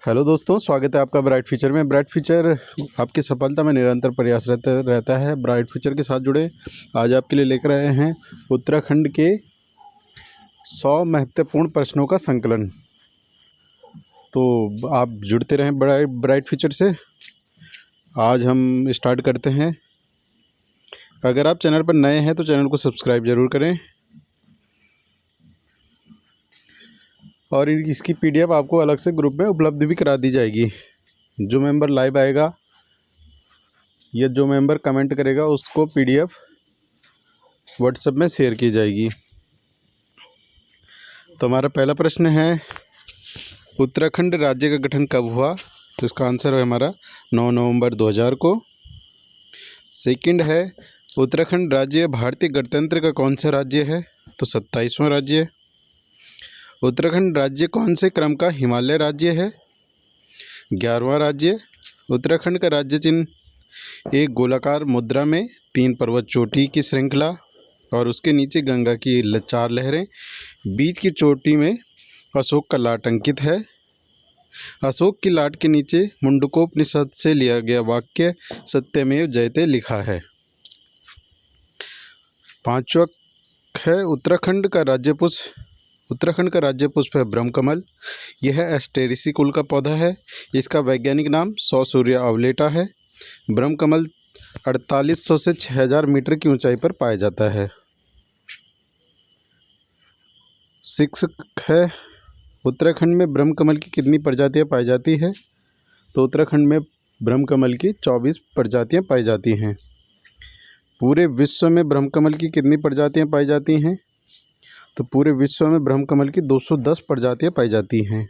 Hello दोस्तों, स्वागत है आपका ब्राइट फ्यूचर में। ब्राइट फ्यूचर आपकी सफलता में निरंतर प्रयास रहता है। ब्राइट फ्यूचर के साथ जुड़े आज आपके लिए लेकर आए हैं उत्तराखंड के 100 महत्वपूर्ण प्रश्नों का संकलन। तो आप जुड़ते रहें ब्राइट फ्यूचर से। आज हम स्टार्ट करते हैं। अगर आप चैनल पर नए हैं तो चैनल को सब्सक्राइब ज़रूर करें और इसकी पीडीएफ आपको अलग से ग्रुप में उपलब्ध भी करा दी जाएगी। जो मेंबर लाइव आएगा या जो मेंबर कमेंट करेगा उसको पीडीएफ व्हाट्सएप में शेयर की जाएगी। तो हमारा पहला प्रश्न है, उत्तराखंड राज्य का गठन कब हुआ? तो इसका आंसर है हमारा 9 नवंबर 2000 को। सेकंड है, उत्तराखंड राज्य भारतीय गणतंत्र का कौन सा राज्य है? तो 27वां राज्य। उत्तराखंड राज्य कौन से क्रम का हिमालय राज्य है? 11वां राज्य। उत्तराखंड का राज्य चिन्ह एक गोलाकार मुद्रा में 3 पर्वत चोटी की श्रृंखला और उसके नीचे गंगा की 4 लहरें, बीच की चोटी में अशोक का लाट अंकित है। अशोक की लाट के नीचे मुंडकोपनिषद से लिया गया वाक्य सत्यमेव जयते लिखा है। 5वां है, उत्तराखंड का राज्य पुष्प है ब्रह्मकमल। यह एस्टेरेसी कुल का पौधा है। इसका वैज्ञानिक नाम 100 सूर्य अवलेटा है। ब्रह्मकमल 4800 से 6000 मीटर की ऊंचाई पर पाया जाता है। 6 है, उत्तराखंड में ब्रह्मकमल की कितनी प्रजातियां पाई जाती है? तो उत्तराखंड में ब्रह्मकमल की 24 प्रजातियां पाई जाती हैं। पूरे विश्व में ब्रह्मकमल की कितनी प्रजातियां पाई जाती हैं? तो पूरे विश्व में ब्रह्मकमल की 210 प्रजातियां पाई जाती हैं।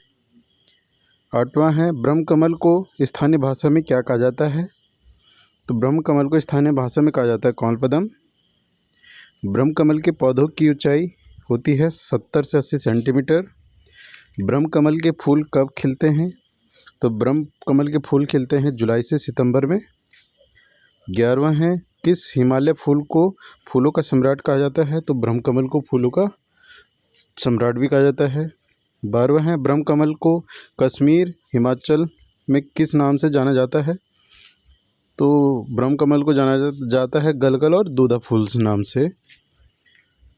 8वां है, ब्रह्मकमल को स्थानीय भाषा में क्या कहा जाता है? तो ब्रह्मकमल को स्थानीय भाषा में कहा जाता है कौलपदम। ब्रह्मकमल के पौधों की ऊंचाई होती है 70 से 80 सेंटीमीटर। ब्रह्मकमल के फूल कब खिलते हैं? तो ब्रह्मकमल के फूल खिलते हैं जुलाई से सितंबर में। 11वां है, किस हिमालय फूल को फूलों का सम्राट कहा जाता है? तो ब्रह्मकमल को फूलों का सम्राट भी कहा जाता है। 12वां है, ब्रह्मकमल को कश्मीर हिमाचल में किस नाम से जाना जाता है? तो ब्रह्मकमल को जाना जाता है गलगल और दूधा फूल नाम से।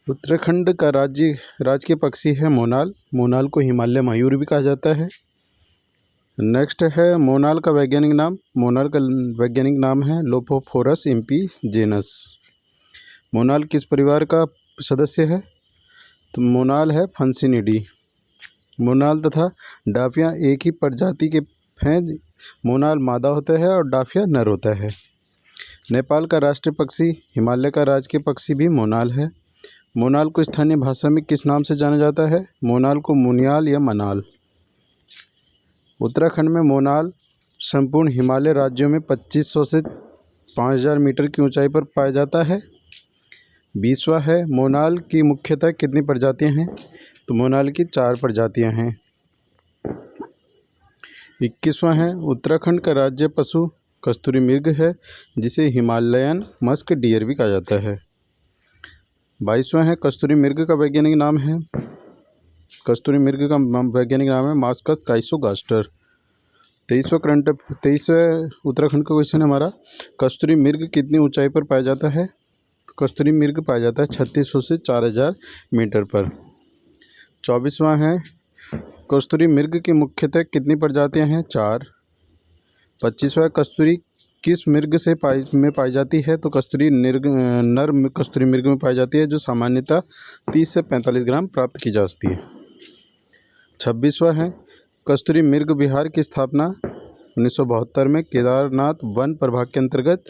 उत्तराखंड का राजकीय पक्षी है मोनाल। मोनाल को हिमालय मयूर भी कहा जाता है। नेक्स्ट है, मोनाल का वैज्ञानिक नाम है लोपोफोरस इम्पीजेनस। मोनाल किस परिवार का सदस्य है? तो मोनाल है फंसिनिडी। मोनाल तथा डाफिया एक ही प्रजाति के हैं। मोनाल मादा होता है और डाफिया नर होता है। नेपाल का राष्ट्रीय पक्षी हिमालय का राजकीय पक्षी भी मोनाल है। मोनाल को स्थानीय भाषा में किस नाम से जाना जाता है? मोनाल को मुनियाल या मनाल। उत्तराखंड में मोनाल संपूर्ण हिमालय राज्यों में 2500 से 5000 मीटर की ऊंचाई पर पाया जाता है। 20वां है, मोनाल की मुख्यतः कितनी प्रजातियां हैं? तो मोनाल की 4 प्रजातियां हैं। 21वां है, उत्तराखंड का राज्य पशु कस्तूरी मृग है, जिसे हिमालयन मस्क डियर भी कहा जाता है। 22वां है, कस्तूरी मृग का वैज्ञानिक नाम है मास्कस काइसोगास्टर। 23वां उत्तराखंड का क्वेश्चन है हमारा, कस्तूरी मृग कितनी ऊंचाई पर पाया जाता है? तो कस्तूरी मृग पाया जाता है 3600 से 4000 मीटर पर। 24वां है, कस्तूरी मृग की मुख्यतः कितनी प्रजातियां हैं? 4। 25वां, कस्तूरी किस मृग से पाई जाती है? तो कस्तूरी नर कस्तूरी मृग में पाई जाती है, जो सामान्यतः 30 से 45 ग्राम प्राप्त की जाती है। 26वां है, कस्तूरी मृग विहार की स्थापना 1972 में केदारनाथ वन प्रभाग के अंतर्गत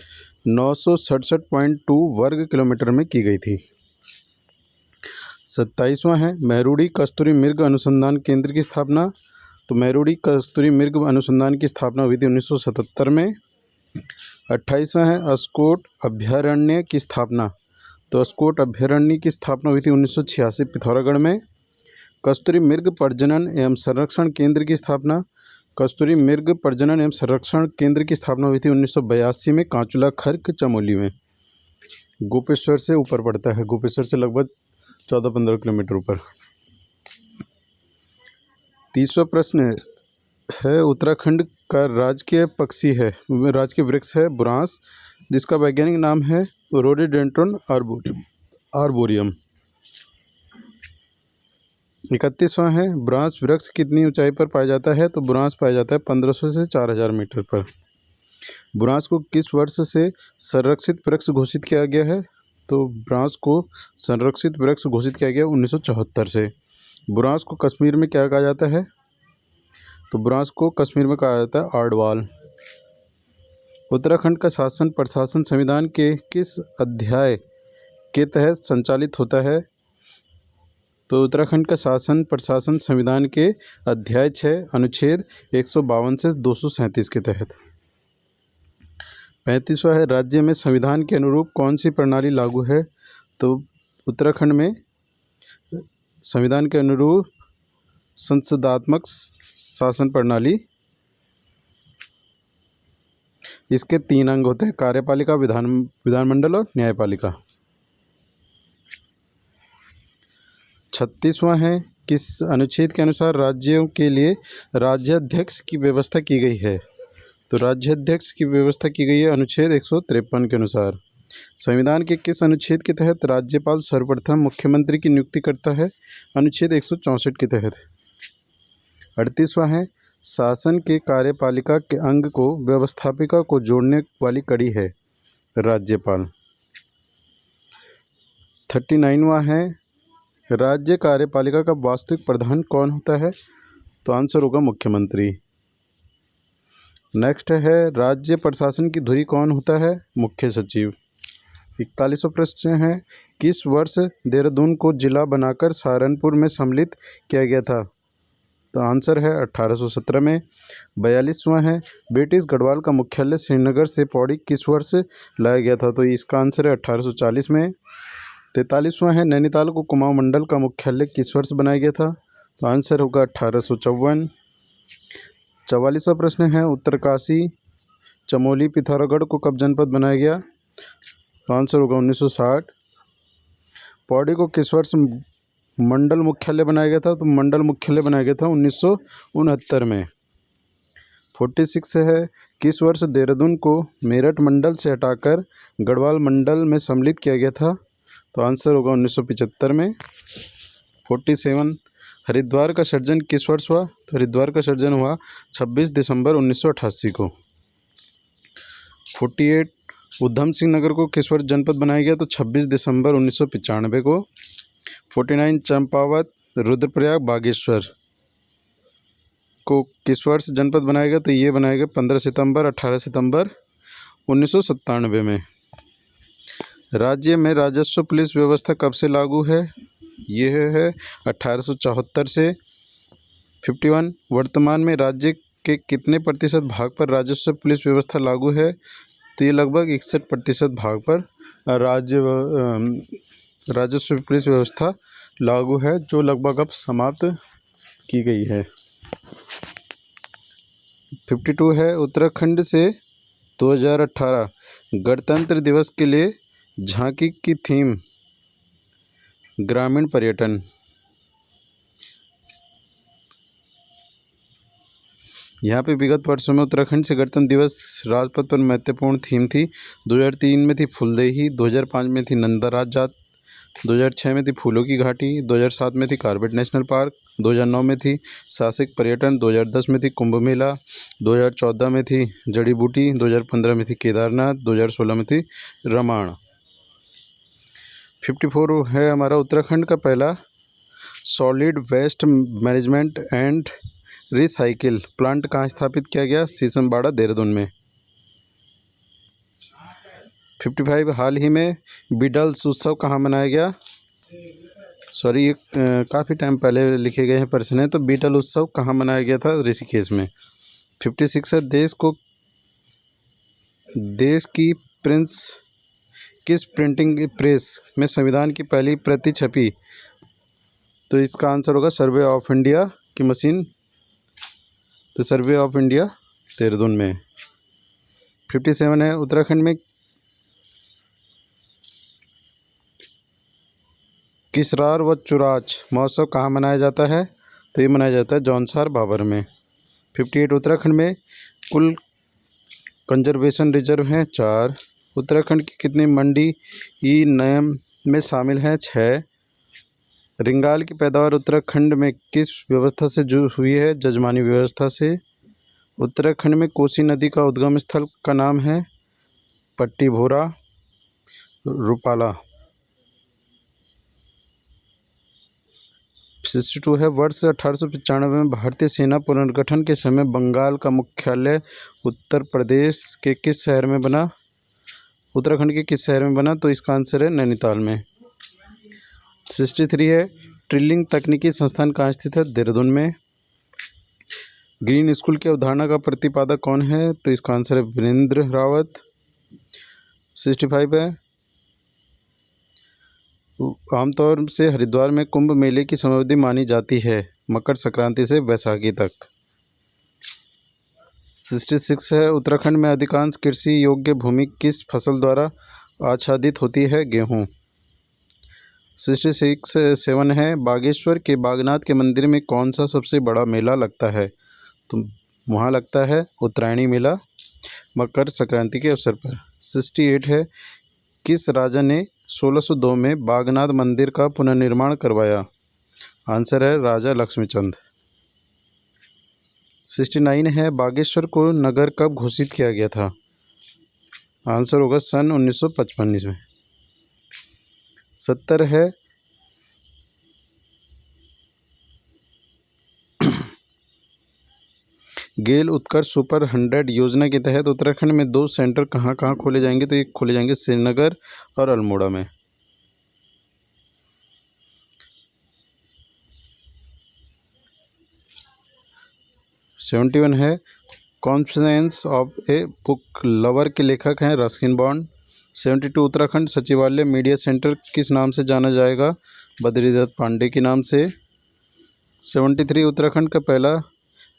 967.2 वर्ग किलोमीटर में की गई थी। 27वां है, मेहरुड़ी कस्तूरी मृग अनुसंधान केंद्र की स्थापना। तो मेहरुड़ी कस्तूरी मृग अनुसंधान की स्थापना हुई थी 1977 में। 28वां है, अस्कोट अभ्यारण्य की स्थापना। तो अस्कोट अभ्यारण्य की स्थापना हुई थी 1986 पिथौरागढ़ में। कस्तूरी मृग प्रजनन एवं संरक्षण केंद्र की स्थापना। कस्तूरी मृग प्रजनन एवं संरक्षण केंद्र की स्थापना हुई थी 1982 में कांचुला खर्क चमोली में। गोपेश्वर से ऊपर पड़ता है, गोपेश्वर से लगभग 14-15 किलोमीटर ऊपर। 30वां प्रश्न है, है उत्तराखंड का राजकीय पक्षी है, राजकीय वृक्ष है बुरांस, जिसका वैज्ञानिक नाम है रोडोडेंड्रॉन आर्बोरियम। 31वां है बुरांस वृक्ष कितनी ऊंचाई पर पाया जाता है? तो बुरांस पाया जाता है 1500 से 4000 मीटर पर। बुरांस को किस वर्ष से संरक्षित वृक्ष घोषित किया गया है? तो बुरांस को संरक्षित वृक्ष घोषित किया गया 1974 से। बुरांस को कश्मीर में क्या कहा जाता है? तो बुरांस को कश्मीर में कहा जाता है आर्डवाल। उत्तराखंड का शासन प्रशासन संविधान के किस अध्याय के तहत संचालित होता है? तो उत्तराखंड का शासन प्रशासन संविधान के अध्याय 6 अनुच्छेद 152 से 237 के तहत। 35वां है राज्य में संविधान के अनुरूप कौन सी प्रणाली लागू है? तो उत्तराखंड में संविधान के अनुरूप संसदात्मक शासन प्रणाली, इसके 3 अंग होते हैं, कार्यपालिका, विधानमंडल और न्यायपालिका। 36वां है किस अनुच्छेद के अनुसार राज्यों के लिए राज्याध्यक्ष की व्यवस्था की गई है? तो राज्याध्यक्ष की व्यवस्था की गई है अनुच्छेद 153 के अनुसार। संविधान के किस अनुच्छेद के तहत राज्यपाल सर्वप्रथम मुख्यमंत्री की नियुक्ति करता है? अनुच्छेद 164 के तहत। 38वां है शासन के कार्यपालिका के अंग को व्यवस्थापिका को जोड़ने वाली कड़ी है राज्यपाल। 39वां है राज्य कार्यपालिका का वास्तविक प्रधान कौन होता है? तो आंसर होगा मुख्यमंत्री। नेक्स्ट है राज्य प्रशासन की धुरी कौन होता है? मुख्य सचिव। 41वां प्रश्न है किस वर्ष देहरादून को जिला बनाकर सहारनपुर में सम्मिलित किया गया था? तो आंसर है 1817 में। 42वां है ब्रिटिश गढ़वाल का मुख्यालय श्रीनगर से पौड़ी किस वर्ष लाया गया था? तो इसका आंसर है 1840 में। 43वां है नैनीताल को कुमाऊं मंडल का मुख्यालय किस वर्ष बनाया गया था? तो आंसर होगा 1854। 44वां प्रश्न है उत्तरकाशी, चमोली, पिथौरागढ़ को कब जनपद बनाया गया? तो आंसर होगा 1960। पौड़ी को किस वर्ष मंडल मुख्यालय बनाया गया था? तो मंडल मुख्यालय बनाया गया था 1969 में। 46 है किस वर्ष देहरादून को मेरठ मंडल से हटाकर गढ़वाल मंडल में सम्मिलित किया गया था? तो आंसर होगा 1975 में। 47 हरिद्वार का सृजन किस वर्ष हुआ? तो हरिद्वार का सृजन हुआ 26 दिसंबर 1988 को। 48 उधम सिंह नगर को किस वर्ष जनपद बनाया गया? तो 26 दिसंबर 1995 को। 49 चंपावत, रुद्रप्रयाग, बागेश्वर को किस वर्ष जनपद बनाया गया? तो ये बनाया गया 15 सितंबर 18 सितंबर 1997 में। राज्य में राजस्व पुलिस व्यवस्था कब से लागू है? यह है 1874 से। 51 वर्तमान में राज्य के कितने प्रतिशत भाग पर राजस्व पुलिस व्यवस्था लागू है? तो ये लगभग 61% भाग पर राजस्व पुलिस व्यवस्था लागू है, जो लगभग अब समाप्त की गई है। 52 है उत्तराखंड से 2018 गणतंत्र दिवस के लिए झांकी की थीम ग्रामीण पर्यटन। यहाँ पे विगत वर्षों में उत्तराखंड से गणतंत्र दिवस राजपथ पर महत्वपूर्ण थीम थी। 2003 में थी फुलदेही, 2005 में थी नंदा जात, 2006 में थी फूलों की घाटी, 2007 में थी कार्बेट नेशनल पार्क, 2009 में थी साहसिक पर्यटन, 2010 में थी कुंभ मेला, 2014 में थी जड़ी बूटी, 2015 में थी केदारनाथ, 2016 में थी रामायण। 54 है हमारा उत्तराखंड का पहला solid waste management and recycle plant कहाँ स्थापित किया गया? सीसमबाड़ा, देहरादून में। 55 हाल ही में बीडल्स उत्सव कहाँ मनाया गया? सॉरी, ये काफ़ी टाइम पहले लिखे गए हैं प्रश्न है, तो बीटल उत्सव कहाँ मनाया गया था? ऋषिकेश में। 56 है देश की किस प्रिंटिंग प्रेस में संविधान की पहली प्रति छपी? तो इसका आंसर होगा सर्वे ऑफ इंडिया की मशीन, तो सर्वे ऑफ इंडिया देहरादून में। 57 है उत्तराखंड में किसरार व चुराच महोत्सव कहाँ मनाया जाता है? तो ये मनाया जाता है जौनसार बाबर में। 58 उत्तराखंड में कुल कंजर्वेशन रिजर्व हैं 4। उत्तराखंड की कितनी मंडी ई नियम में शामिल हैं 6। रिंगाल की पैदावार उत्तराखंड में किस व्यवस्था से जो हुई है? जजमानी व्यवस्था से। उत्तराखंड में कोसी नदी का उद्गम स्थल का नाम है पट्टी भोरा रुपाला। 62 है, वर्ष 1895 में भारतीय सेना पुनर्गठन के समय बंगाल का मुख्यालय उत्तर प्रदेश के किस शहर में बना? उत्तराखंड के किस शहर में बना? तो इसका आंसर है नैनीताल में। 63 है, ट्रिलिंग तकनीकी संस्थान कहाँ स्थित है? देहरादून में। ग्रीन स्कूल की अवधारणा का प्रतिपादक कौन है? तो इसका आंसर है वीरेंद्र रावत। 65 है, आमतौर से हरिद्वार में कुंभ मेले की समयावधि मानी जाती है मकर संक्रांति से वैसाखी तक। 66 है, उत्तराखंड में अधिकांश कृषि योग्य भूमि किस फसल द्वारा आच्छादित होती है? गेहूँ। 67 है, बागेश्वर के बागनाथ के मंदिर में कौन सा सबसे बड़ा मेला लगता है? तो वहाँ लगता है उत्तरायणी मेला मकर संक्रांति के अवसर पर। 68 है, किस राजा ने 1602 में बागनाथ मंदिर का पुनर्निर्माण करवाया? आंसर है राजा लक्ष्मीचंद। 69 है, बागेश्वर को नगर कब घोषित किया गया था? आंसर होगा सन 1955 में। 70 है, गेल उत्कर्ष सुपर 100 योजना के तहत उत्तराखंड में 2 सेंटर कहाँ कहाँ खोले जाएंगे? तो एक खोले जाएंगे श्रीनगर और अल्मोड़ा में। 71 है, conference of a book lover के लेखक हैं रस्किन बॉन्ड। 72 उत्तराखंड सचिवालय मीडिया सेंटर किस नाम से जाना जाएगा? बद्रीदत्त पांडे के नाम से। 73 उत्तराखंड का पहला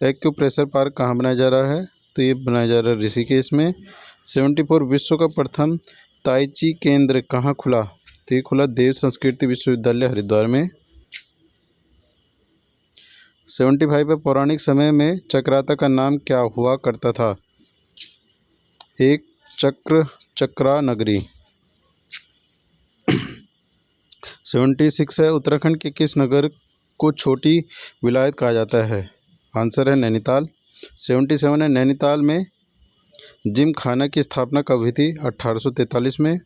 एक्यूप्रेशर पार्क कहाँ बनाया जा रहा है? तो ये बनाया जा रहा है ऋषिकेश में। 74 विश्व का प्रथम ताइची केंद्र कहाँ खुला? तो ये खुला देव संस्कृति विश्वविद्यालय हरिद्वार में। 75 है, पौराणिक समय में चक्राता का नाम क्या हुआ करता था? एक चक्रा नगरी। 76 है, उत्तराखंड के किस नगर को छोटी विलायत कहा जाता है? आंसर है नैनीताल। 77 है, नैनीताल में जिम खाना की स्थापना कब हुई थी? 1843 में।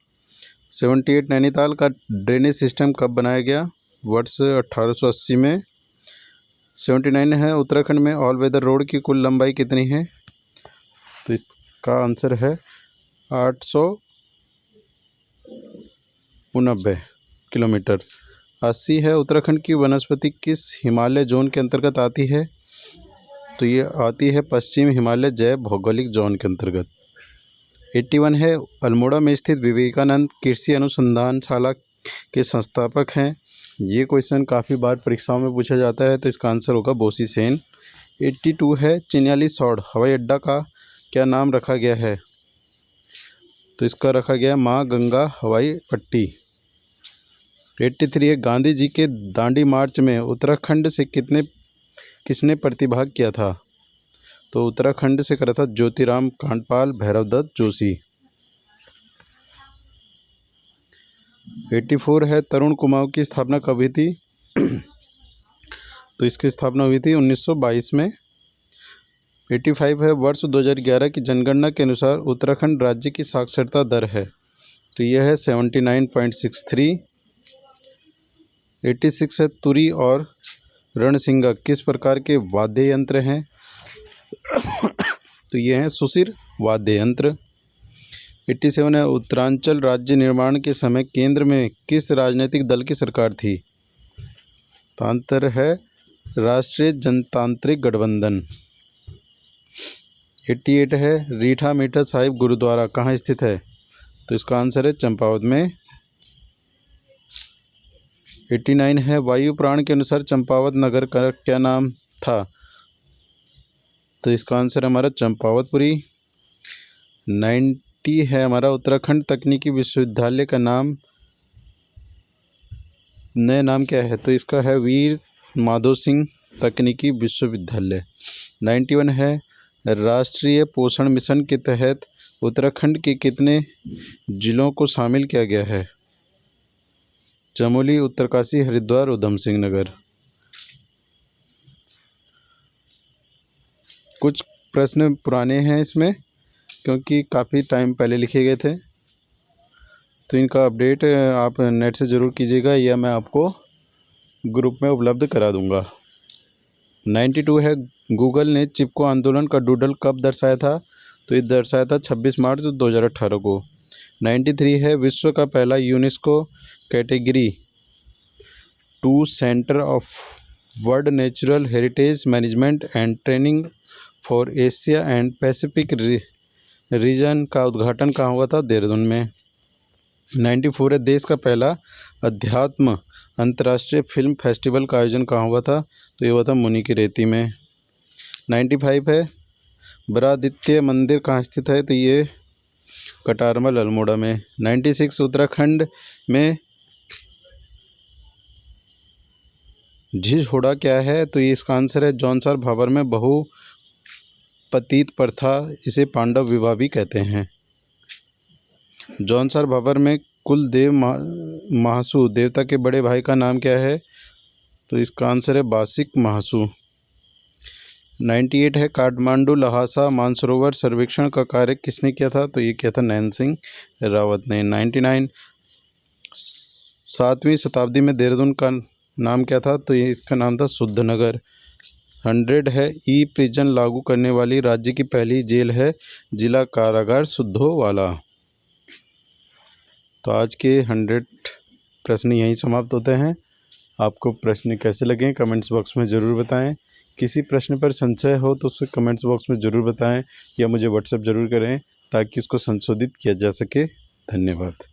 78 नैनीताल का ड्रेनेज सिस्टम कब बनाया गया? वर्ष 1880 में। 79 है, उत्तराखंड में ऑल वेदर रोड की कुल लंबाई कितनी है? तो इसका आंसर है 889 किलोमीटर। 80 है, उत्तराखंड की वनस्पति किस हिमालय जोन के अंतर्गत आती है? तो ये आती है पश्चिम हिमालय जैव भौगोलिक जोन के अंतर्गत। 81 है, अल्मोड़ा में स्थित विवेकानंद कृषि अनुसंधानशाला के संस्थापक हैं। ये क्वेश्चन काफ़ी बार परीक्षाओं में पूछा जाता है, तो इसका आंसर होगा बोसी सेन। 82 है, चिन्यालीसौड़ हवाई अड्डा का क्या नाम रखा गया है? तो इसका रखा गया माँ गंगा हवाई पट्टी। 83 है, गांधी जी के दांडी मार्च में उत्तराखंड से किसने प्रतिभाग किया था? तो उत्तराखंड से करा था ज्योतिराम कांडपाल भैरवदत्त जोशी। 84 है, तरुण कुमाऊं की स्थापना कब हुई थी? तो इसकी स्थापना हुई थी 1922 में। 85 है, वर्ष 2011 की जनगणना के अनुसार उत्तराखंड राज्य की साक्षरता दर है? तो यह है 79.63। 86 है, तुरी और रणसिंगा किस प्रकार के वाद्य यंत्र हैं? तो ये हैं सुशिर वाद्य यंत्र। 87 है, उत्तरांचल राज्य निर्माण के समय केंद्र में किस राजनीतिक दल की सरकार थी? तो आंसर है राष्ट्रीय जनतांत्रिक गठबंधन। 88 है, रीठा मीठा साहिब गुरुद्वारा कहाँ स्थित है? तो इसका आंसर है चंपावत में। 89 है, वायु पुराण के अनुसार चंपावत नगर का क्या नाम था? तो इसका आंसर हमारा चंपावतपुरी। 90 है हमारा, उत्तराखंड तकनीकी विश्वविद्यालय का नया नाम क्या है? तो इसका है वीर माधो सिंह तकनीकी विश्वविद्यालय। 91 है राष्ट्रीय पोषण मिशन के तहत उत्तराखंड के कितने जिलों को शामिल किया गया है? चमोली, उत्तरकाशी, हरिद्वार, उधम सिंह नगर। कुछ प्रश्न पुराने हैं इसमें, क्योंकि काफ़ी टाइम पहले लिखे गए थे, तो इनका अपडेट आप नेट से ज़रूर कीजिएगा या मैं आपको ग्रुप में उपलब्ध करा दूंगा। 92 है गूगल ने चिपको आंदोलन का डूडल कब दर्शाया था? तो ये दर्शाया था 26 मार्च 2018 को। 93 है विश्व का पहला UNESCO category 2 centre of world natural heritage management and training for Asia and Pacific region का उद्घाटन कहाँ हुआ था? देहरादून में। 94 है देश का पहला अध्यात्म अंतर्राष्ट्रीय फिल्म फेस्टिवल का आयोजन कहाँ हुआ था? तो ये हुआ था मुनि की रेती में। 95 है बरादित्य मंदिर कहाँ स्थित है? तो ये कटारमल अल्मोड़ा में। 96 उत्तराखंड में झिझोड़ा क्या है? तो ये इसका आंसर है जौनसार भाबर में बहुपतित प्रथा, इसे पांडव विवाह भी कहते हैं। जौनसार भाबर में कुलदेव महासू देवता के बड़े भाई का नाम क्या है? तो इसका आंसर है बासिक महासू। 98 है काठमांडू लहासा मानसरोवर सर्वेक्षण का कार्य किसने किया था? तो ये किया था नैन सिंह रावत ने। 99 7वीं शताब्दी में देहरादून का नाम क्या था? तो ये इसका नाम था शुद्धनगर। 100 है ई प्रिजन लागू करने वाली राज्य की पहली जेल है जिला कारागार सुद्धोवाला। तो आज के 100 प्रश्न यहीं समाप्त होते हैं। आपको प्रश्न कैसे लगे कमेंट्स बॉक्स में ज़रूर बताएं। किसी प्रश्न पर संशय हो तो उसे कमेंट्स बॉक्स में ज़रूर बताएं या मुझे व्हाट्सएप ज़रूर करें ताकि इसको संशोधित किया जा सके। धन्यवाद।